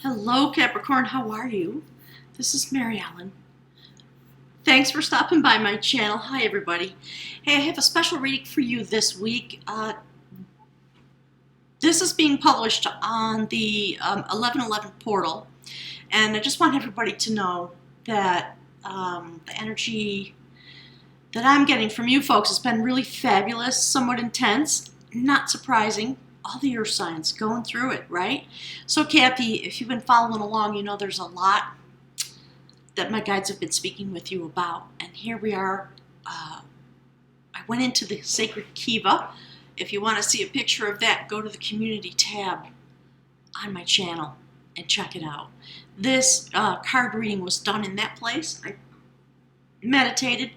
Hello, Capricorn. How are you? This is Mary Ellen. Thanks for stopping by my channel. Hi, everybody. Hey, I have a special reading for you this week. This is being published on the 1111 portal, and I just want everybody to know that the energy that I'm getting from you folks has been really fabulous, somewhat intense, not surprising. All the earth signs going through it, right? So, Cappy, if you've been following along, you know there's a lot that my guides have been speaking with you about. And here we are. I went into the sacred Kiva. If you want to see a picture of that, go to the community tab on my channel and check it out. This card reading was done in that place. I meditated,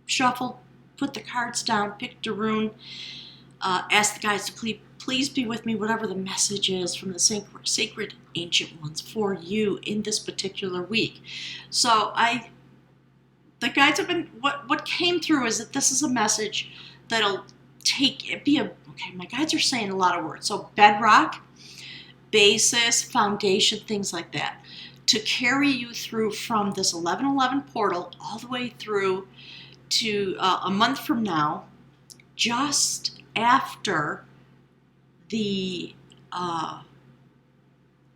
shuffled, put the cards down, picked a rune, asked the guides to please be with me, whatever the message is from the sacred ancient ones for you in this particular week. So the guides have been, what came through is that this is a message that'll my guides are saying a lot of words. So bedrock, basis, foundation, things like that, to carry you through from this 1111 portal all the way through to a month from now, just after the, no,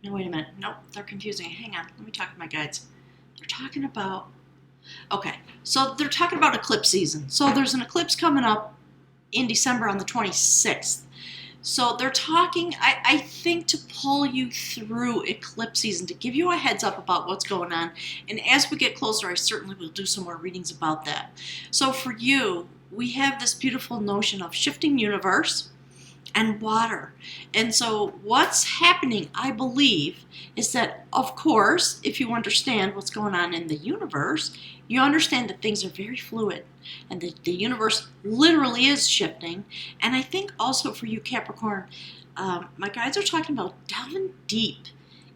wait a minute. Nope, they're confusing. Hang on. Let me talk to my guides. They're talking about, okay, so they're talking about eclipse season. So there's an eclipse coming up in December on the 26th. So they're talking, I think, to pull you through eclipse season, to give you a heads up about what's going on. And as we get closer, I certainly will do some more readings about that. So for you, we have this beautiful notion of shifting universe and water. And so what's happening, I believe, is that, of course, if you understand what's going on in the universe, you understand that things are very fluid and that the universe literally is shifting. And I think also for you, Capricorn, my guides are talking about delving deep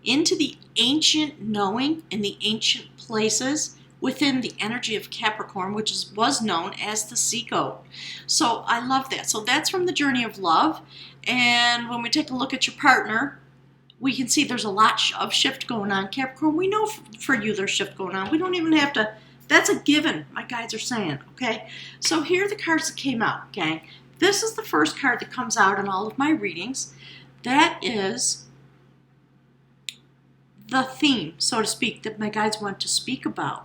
into the ancient knowing and the ancient places within the energy of Capricorn, which was known as the sea goat. So I love that. So that's from the journey of love. And when we take a look at your partner, we can see there's a lot of shift going on. Capricorn, we know for you there's shift going on. We don't even have to, that's a given, my guides are saying, okay? So here are the cards that came out, gang. This is the first card that comes out in all of my readings. That is the theme, so to speak, that my guides want to speak about.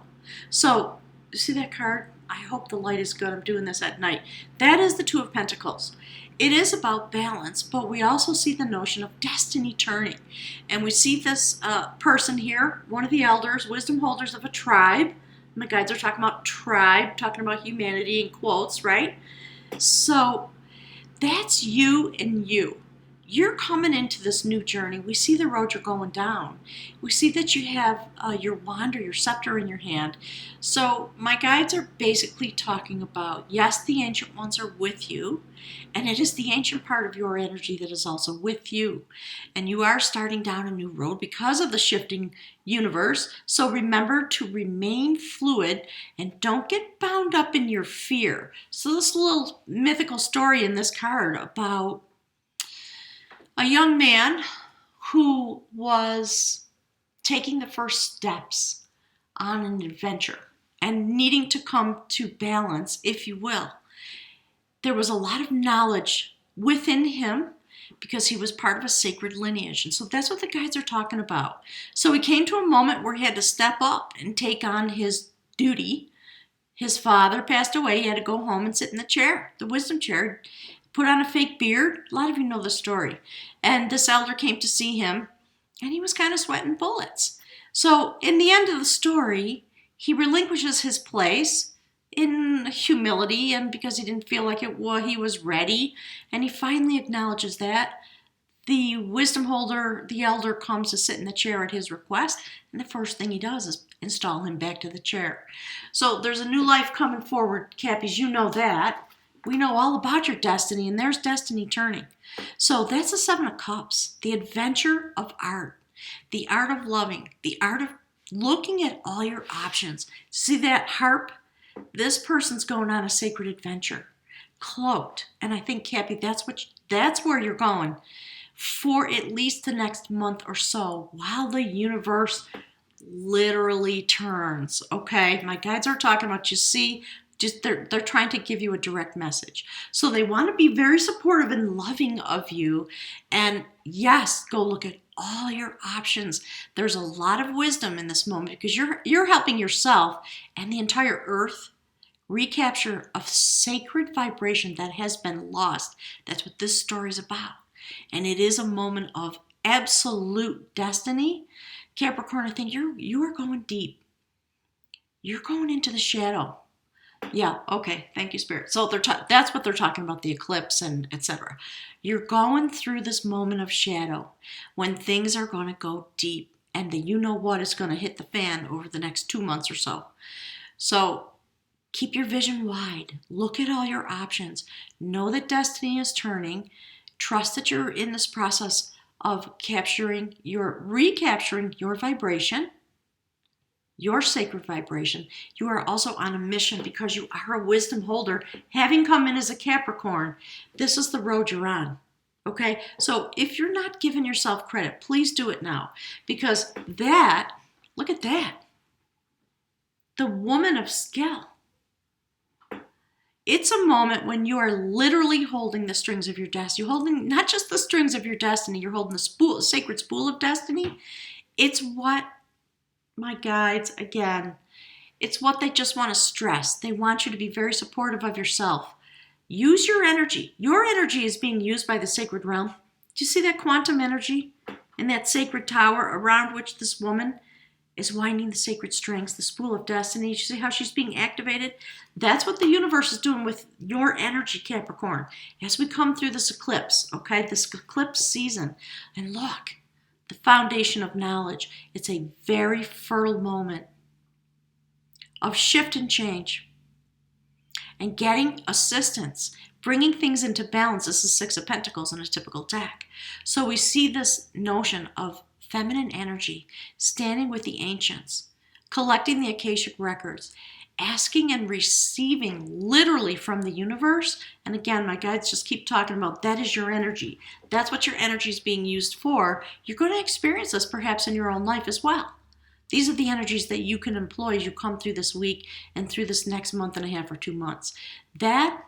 So, you see that card? I hope the light is good. I'm doing this at night. That is the Two of Pentacles. It is about balance, but we also see the notion of destiny turning. And we see this person here, one of the elders, wisdom holders of a tribe. My guides are talking about tribe, talking about humanity in quotes, right? So, that's you and you. You're coming into this new journey. We see the road you're going down. We see that you have your wand or your scepter in your hand. So my guides are basically talking about, yes, the ancient ones are with you, and it is the ancient part of your energy that is also with you. And you are starting down a new road because of the shifting universe. So remember to remain fluid and don't get bound up in your fear. So this little mythical story in this card about a young man who was taking the first steps on an adventure and needing to come to balance, if you will. There was a lot of knowledge within him because he was part of a sacred lineage. And so that's what the guides are talking about. So he came to a moment where he had to step up and take on his duty. His father passed away. He had to go home and sit in the chair, the wisdom chair, put on a fake beard. A lot of you know the story. And this elder came to see him, and he was kind of sweating bullets. So in the end of the story, he relinquishes his place in humility and because he didn't feel like he was ready. And he finally acknowledges that. The wisdom holder, the elder, comes to sit in the chair at his request. And the first thing he does is install him back to the chair. So there's a new life coming forward, Cappies. You know that. We know all about your destiny, and there's destiny turning. So that's the Seven of Cups, the adventure of art, the art of loving, the art of looking at all your options. See that harp? This person's going on a sacred adventure, cloaked. And I think, Cappy, that's where you're going for at least the next month or so while the universe literally turns. Okay, my guides are talking about, you see, just they're trying to give you a direct message. So they want to be very supportive and loving of you. And yes, go look at all your options. There's a lot of wisdom in this moment because you're helping yourself and the entire earth recapture a sacred vibration that has been lost. That's what this story is about. And it is a moment of absolute destiny. Capricorn, I think you are going deep. You're going into the shadow. Yeah, okay, thank you, Spirit. So that's what they're talking about, the eclipse and etc. You're going through this moment of shadow when things are going to go deep and the you-know-what is going to hit the fan over the next 2 months or so. So keep your vision wide. Look at all your options. Know that destiny is turning. Trust that you're in this process of recapturing your vibration, your sacred vibration. You are also on a mission because you are a wisdom holder. Having come in as a Capricorn, this is the road you're on. Okay? So if you're not giving yourself credit, please do it now. Because look at that. The woman of skill. It's a moment when you are literally holding the strings of your destiny. You're holding not just the strings of your destiny, you're holding the sacred spool of destiny. It's what my guides, again, it's what they just want to stress. They want you to be very supportive of yourself. Use your energy. Your energy is being used by the sacred realm. Do you see that quantum energy in that sacred tower around which this woman is winding the sacred strings, the spool of destiny? You see how she's being activated? That's what the universe is doing with your energy, Capricorn, as we come through this eclipse, okay? This eclipse season. And look, the foundation of knowledge. It's a very fertile moment of shift and change and getting assistance, bringing things into balance. This is Six of Pentacles in a typical deck. So we see this notion of feminine energy, standing with the ancients, collecting the Akashic records, asking and receiving literally from the universe. And again, my guides just keep talking about that is your energy. That's what your energy is being used for. You're going to experience this perhaps in your own life as well. These are the energies that you can employ as you come through this week and through this next month and a half or 2 months. That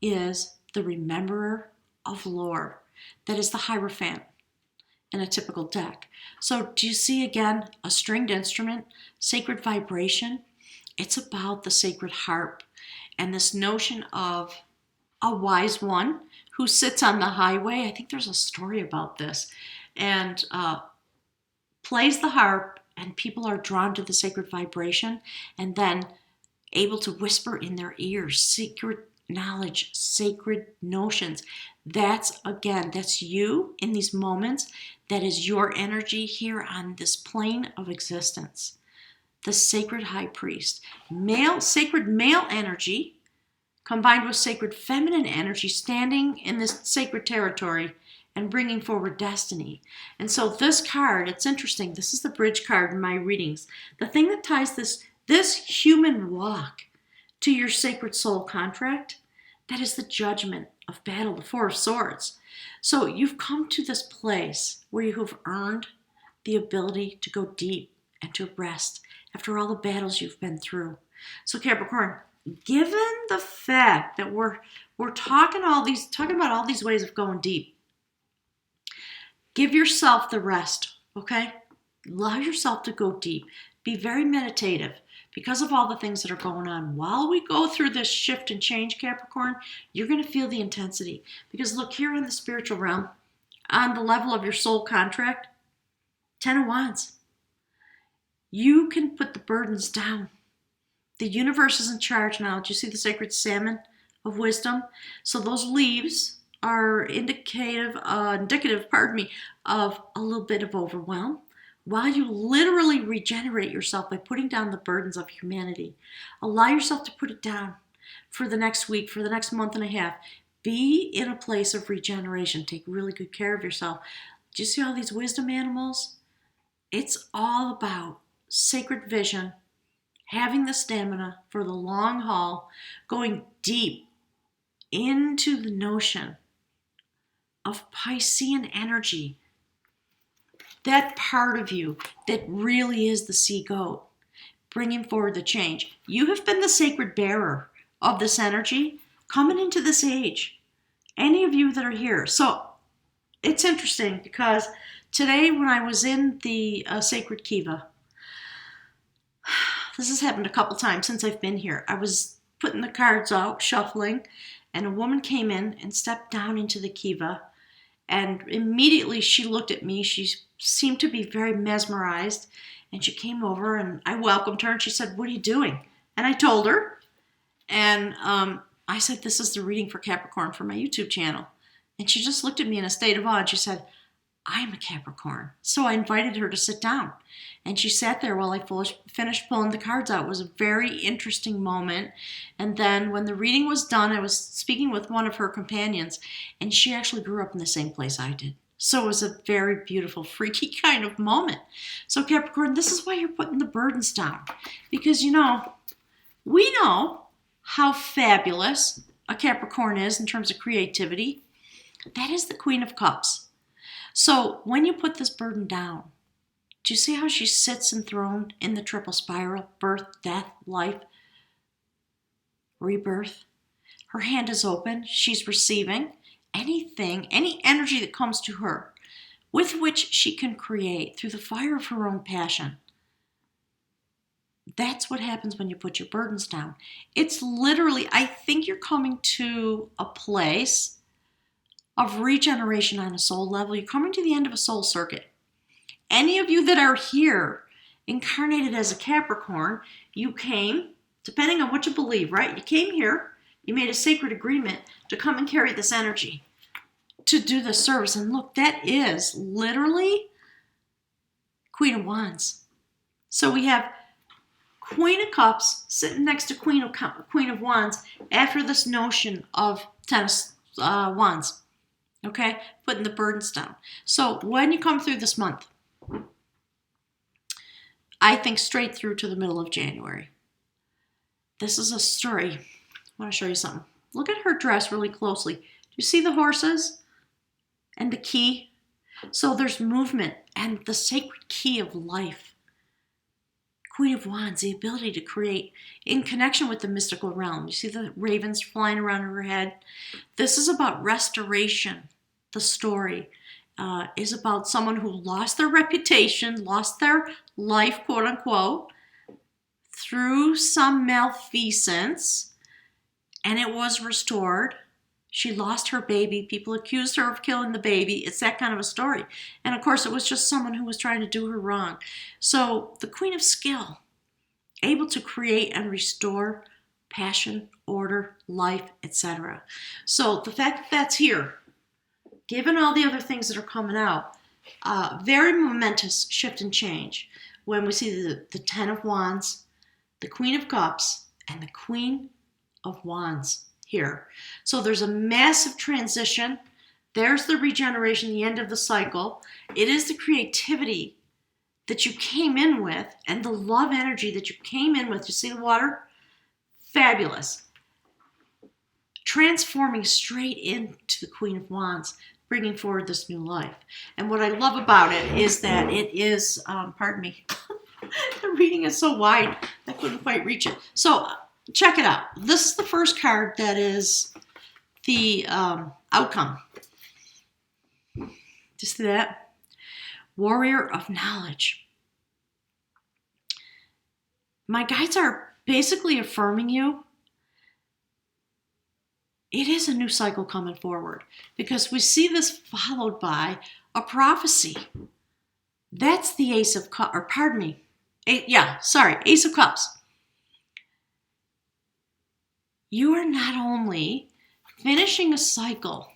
is the Rememberer of Lore. That is the Hierophant in a typical deck. So do you see again a stringed instrument, sacred vibration? It's about the sacred harp and this notion of a wise one who sits on the highway. I think there's a story about this, and plays the harp, and people are drawn to the sacred vibration and then able to whisper in their ears secret knowledge, sacred notions. That's you in these moments. That is your energy here on this plane of existence. The sacred high priest, sacred male energy combined with sacred feminine energy, standing in this sacred territory and bringing forward destiny. And so this card, it's interesting. This is the bridge card in my readings. The thing that ties this human walk to your sacred soul contract, that is the judgment of battle, the Four of Swords. So you've come to this place where you have earned the ability to go deep and to rest after all the battles you've been through. So Capricorn, given the fact that we're talking about all these ways of going deep, give yourself the rest, okay? Allow yourself to go deep. Be very meditative because of all the things that are going on. While we go through this shift and change, Capricorn, you're going to feel the intensity. Because look, here in the spiritual realm, on the level of your soul contract, 10 of Wands. You can put the burdens down. The universe is in charge now. Do you see the sacred salmon of wisdom? So those leaves are indicative, of a little bit of overwhelm, while you literally regenerate yourself by putting down the burdens of humanity. Allow yourself to put it down for the next week, for the next month and a half. Be in a place of regeneration. Take really good care of yourself. Do you see all these wisdom animals? It's all about sacred vision, having the stamina for the long haul, going deep into the notion of Piscean energy. That part of you that really is the sea goat, bringing forward the change. You have been the sacred bearer of this energy coming into this age. Any of you that are here. So it's interesting because today when I was in the sacred Kiva, this has happened a couple times since I've been here. I was putting the cards out, shuffling, and a woman came in and stepped down into the Kiva. And immediately she looked at me. She seemed to be very mesmerized. And she came over and I welcomed her and she said, "What are you doing?" And I told her. And I said, "This is the reading for Capricorn for my YouTube channel." And she just looked at me in a state of awe and she said, "I'm a Capricorn." So I invited her to sit down. And she sat there while I finished pulling the cards out. It was a very interesting moment. And then when the reading was done, I was speaking with one of her companions, and she actually grew up in the same place I did. So it was a very beautiful, freaky kind of moment. So Capricorn, this is why you're putting the burdens down. Because, we know how fabulous a Capricorn is in terms of creativity. That is the Queen of Cups. So when you put this burden down, do you see how she sits enthroned in the triple spiral? Birth, death, life, rebirth. Her hand is open. She's receiving anything, any energy that comes to her with which she can create through the fire of her own passion. That's what happens when you put your burdens down. It's literally, I think you're coming to a place of regeneration on a soul level. You're coming to the end of a soul circuit. Any of you that are here incarnated as a Capricorn, you came, depending on what you believe, right? You came here, you made a sacred agreement to come and carry this energy, to do the service. And look, that is literally Queen of Wands. So we have Queen of Cups sitting next to Queen of Wands after this notion of Ten of Wands. Okay, putting the burdens down. So when you come through this month, I think straight through to the middle of January. This is a story. I want to show you something. Look at her dress really closely. Do you see the horses and the key? So there's movement and the sacred key of life. Queen of Wands, the ability to create in connection with the mystical realm. You see the ravens flying around her head? This is about restoration. The story is about someone who lost their reputation, lost their life, quote unquote, through some malfeasance, and it was restored. She lost her baby. People accused her of killing the baby. It's that kind of a story. And of course, it was just someone who was trying to do her wrong. So the Queen of Skill, able to create and restore passion, order, life, etc. So the fact that that's here, given all the other things that are coming out, very momentous shift and change when we see the Ten of Wands, the Queen of Cups, and the Queen of Wands here. So there's a massive transition. There's the regeneration, the end of the cycle. It is the creativity that you came in with and the love energy that you came in with. You see the water? Fabulous. Transforming straight into the Queen of Wands, bringing forward this new life. And what I love about it is that it is, pardon me, the reading is so wide, I couldn't quite reach it. So check it out. This is the first card that is the outcome. Do you see that? Warrior of Knowledge. My guides are basically affirming you. It is a new cycle coming forward because we see this followed by a prophecy. That's the Ace of Cups, or pardon me. Ace of Cups. You are not only finishing a cycle,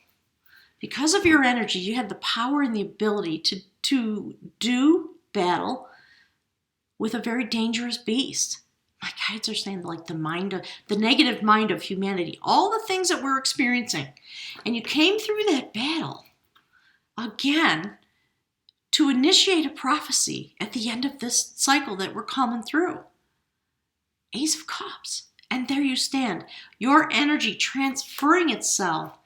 because of your energy, you had the power and the ability to do battle with a very dangerous beast. My guides are saying like the negative mind of humanity, all the things that we're experiencing. And you came through that battle again to initiate a prophecy at the end of this cycle that we're coming through. Ace of Cups. And there you stand. Your energy transferring itself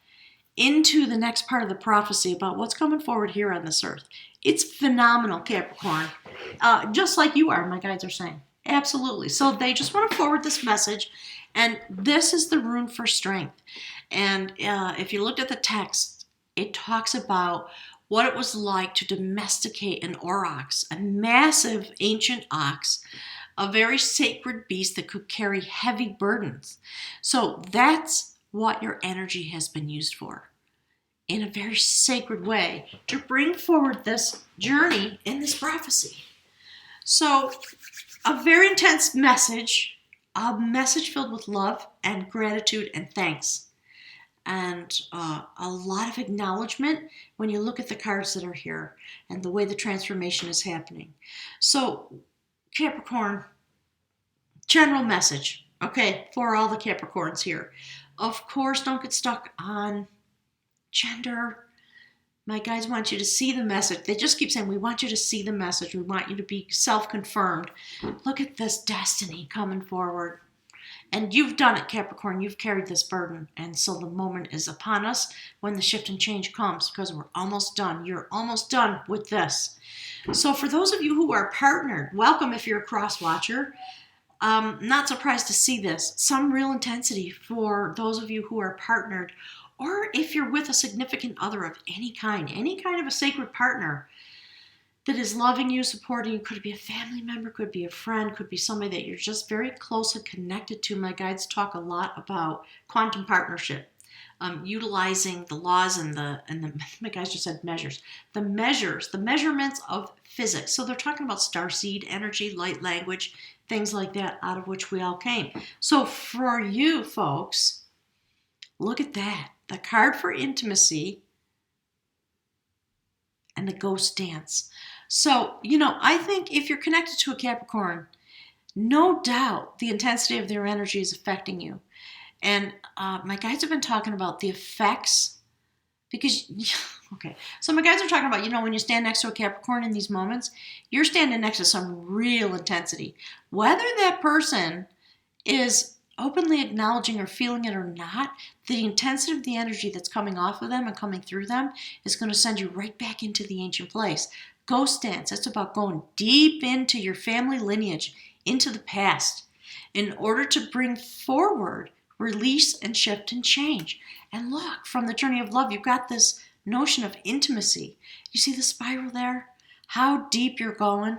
into the next part of the prophecy about what's coming forward here on this earth. It's phenomenal, Capricorn. Just like you are, my guides are saying. Absolutely. So they just want to forward this message, and this is the rune for strength. And if you looked at the text, it talks about what it was like to domesticate an aurochs, a massive ancient ox, a very sacred beast that could carry heavy burdens. So that's what your energy has been used for, in a very sacred way, to bring forward this journey in this prophecy. So a very intense message, a message filled with love and gratitude and thanks. And a lot of acknowledgement when you look at the cards that are here and the way the transformation is happening. So, Capricorn, general message, okay, for all the Capricorns here. Of course, don't get stuck on gender. My guides want you to see the message. They just keep saying, we want you to see the message. We want you to be self-confirmed. Look at this destiny coming forward. And you've done it, Capricorn. You've carried this burden. And so the moment is upon us when the shift and change comes, because we're almost done. You're almost done with this. So for those of you who are partnered, welcome if you're a cross-watcher. Not surprised to see this. Some real intensity for those of you who are partnered, or if you're with a significant other of any kind of a sacred partner that is loving you, supporting you. Could be a family member, could be a friend, could be somebody that you're just very closely connected to. My guides talk a lot about quantum partnership, utilizing the laws and the my guides just said measures. The measurements of physics. So they're talking about starseed energy, light language, things like that, out of which we all came. So for you folks, look at that. The card for intimacy and the ghost dance. So, I think if you're connected to a Capricorn, no doubt the intensity of their energy is affecting you. And my guides have been talking about the effects because, okay, so my guides are talking about, when you stand next to a Capricorn in these moments, you're standing next to some real intensity. Whether that person is openly acknowledging or feeling it or not, the intensity of the energy that's coming off of them and coming through them is going to send you right back into the ancient place. Ghost dance, that's about going deep into your family lineage, into the past, in order to bring forward release and shift and change. And look, from the journey of love, you've got this notion of intimacy. You see the spiral there? How deep you're going?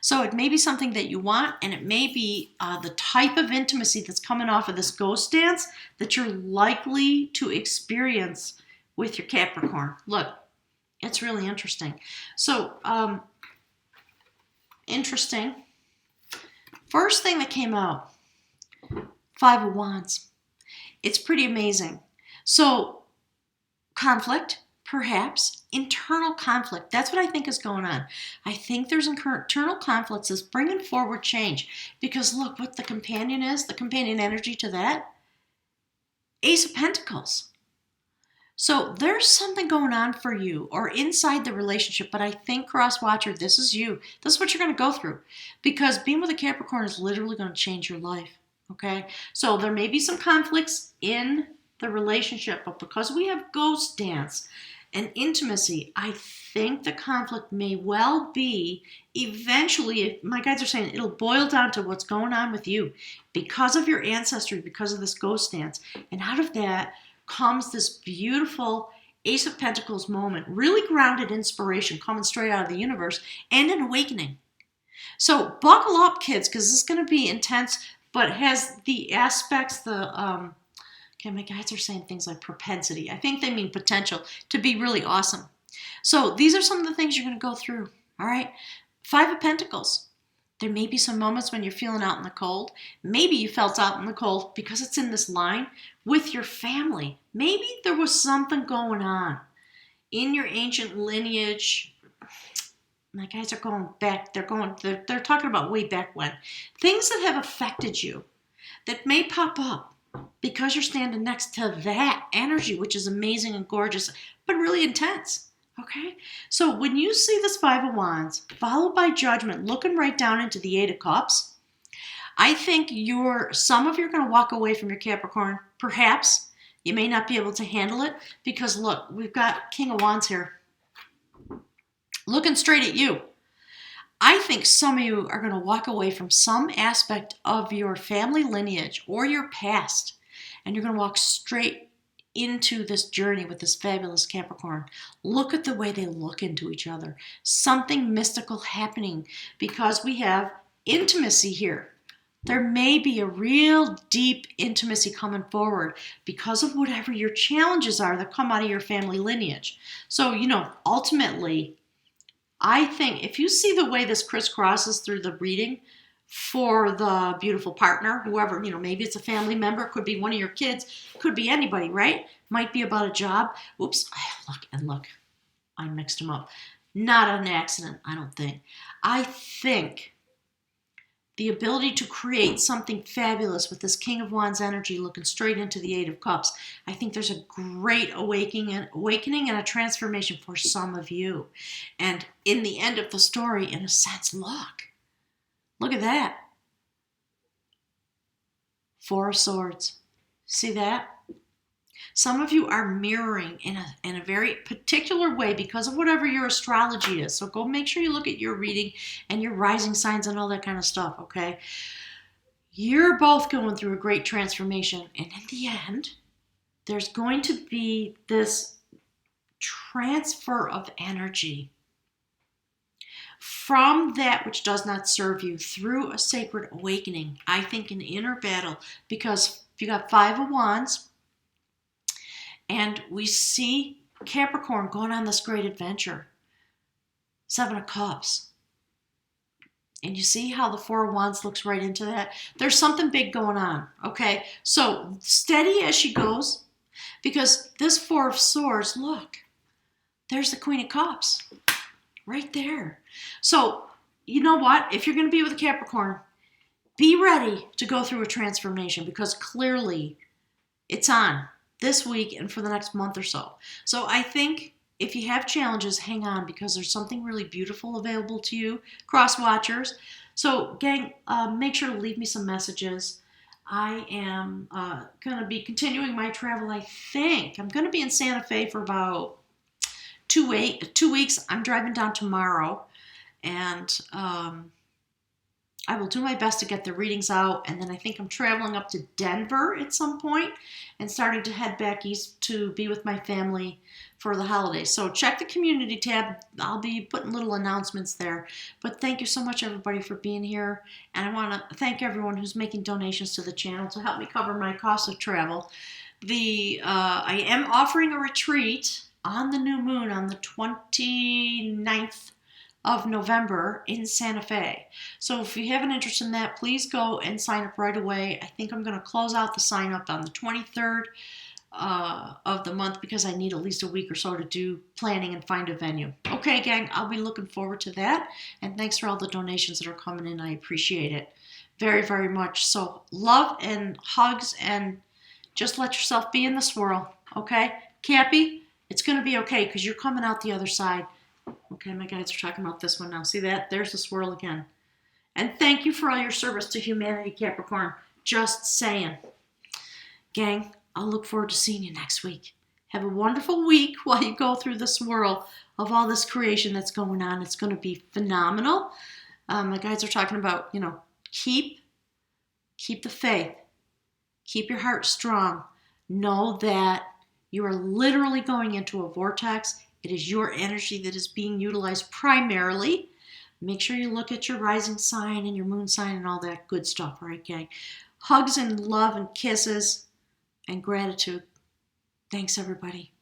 So it may be something that you want, and it may be the type of intimacy that's coming off of this ghost dance that you're likely to experience with your Capricorn. Look, it's really interesting. So, interesting. First thing that came out, Five of Wands. It's pretty amazing. So, conflict. Perhaps internal conflict. That's what I think is going on. I think there's internal conflicts that's bringing forward change. Because look what the companion is, the companion energy to that. Ace of Pentacles. So there's something going on for you or inside the relationship. But I think, cross-watcher, this is you. This is what you're going to go through. Because being with a Capricorn is literally going to change your life. Okay? So there may be some conflicts in the relationship. But because we have ghost dance and intimacy, I think the conflict may well be eventually, my guides are saying it'll boil down to what's going on with you because of your ancestry, because of this ghost dance. And out of that comes this beautiful Ace of Pentacles moment, really grounded inspiration coming straight out of the universe and an awakening. So buckle up, kids, because this is going to be intense, but has the aspects, okay, my guides are saying things like propensity. I think they mean potential to be really awesome. So these are some of the things you're going to go through, all right? Five of Pentacles. There may be some moments when you're feeling out in the cold. Maybe you felt out in the cold because it's in this line with your family. Maybe there was something going on in your ancient lineage. My guys are going back. They're talking about way back when. Things that have affected you that may pop up because you're standing next to that energy, which is amazing and gorgeous, but really intense. Okay? So when you see this Five of Wands, followed by Judgment, looking right down into the Eight of Cups, I think some of you are going to walk away from your Capricorn, perhaps You may not be able to handle it because look, we've got King of Wands here looking straight at you. I think some of you are going to walk away from some aspect of your family lineage or your past, and you're going to walk straight into this journey with this fabulous Capricorn. Look at the way they look into each other. Something mystical happening because we have intimacy here. There may be a real deep intimacy coming forward because of whatever your challenges are that come out of your family lineage. So, ultimately, I think if you see the way this crisscrosses through the reading for the beautiful partner, whoever, maybe it's a family member, could be one of your kids, could be anybody, right? Might be about a job. Oops, look, I mixed them up. Not an accident, I don't think. I think the ability to create something fabulous with this King of Wands energy looking straight into the Eight of Cups. I think there's a great awakening and a transformation for some of you. And in the end of the story, in a sense, look at that. Four of Swords. See that? Some of you are mirroring in a very particular way because of whatever your astrology is. So go make sure you look at your reading and your rising signs and all that kind of stuff, okay? You're both going through a great transformation. And in the end, there's going to be this transfer of energy from that which does not serve you through a sacred awakening. I think an inner battle, because if you got Five of Wands, and we see Capricorn going on this great adventure. Seven of Cups. And you see how the Four of Wands looks right into that? There's something big going on, okay? So steady as she goes, because this Four of Swords, look, there's the Queen of Cups right there. So you know what? If you're going to be with a Capricorn, be ready to go through a transformation because clearly it's on this week and for the next month or so. So I think if you have challenges, hang on because there's something really beautiful available to you, cross watchers. So gang, make sure to leave me some messages. I am going to be continuing my travel. I think I'm going to be in Santa Fe for about 2 weeks. I'm driving down tomorrow, and I will do my best to get the readings out, and then I think I'm traveling up to Denver at some point and starting to head back east to be with my family for the holidays. So check the community tab. I'll be putting little announcements there. But thank you so much, everybody, for being here. And I want to thank everyone who's making donations to the channel to help me cover my cost of travel. I am offering a retreat on the new moon on the 29th of November in Santa Fe. So if you have an interest in that, please go and sign up right away. I think I'm going to close out the sign up on the 23rd of the month because I need at least a week or so to do planning and find a venue. Okay, gang, I'll be looking forward to that. And thanks for all the donations that are coming in. I appreciate it very, very much. So love and hugs, and just let yourself be in the swirl. Okay? Cappy, it's going to be okay because you're coming out the other side. Okay, my guides are talking about this one now. See that? There's the swirl again. And thank you for all your service to humanity, Capricorn. Just saying. Gang, I'll look forward to seeing you next week. Have a wonderful week while you go through the swirl of all this creation that's going on. It's going to be phenomenal. My guides are talking about, keep the faith. Keep your heart strong. Know that you are literally going into a vortex. It is your energy that is being utilized primarily. Make sure you look at your rising sign and your moon sign and all that good stuff, all right, gang? Hugs and love and kisses and gratitude. Thanks, everybody.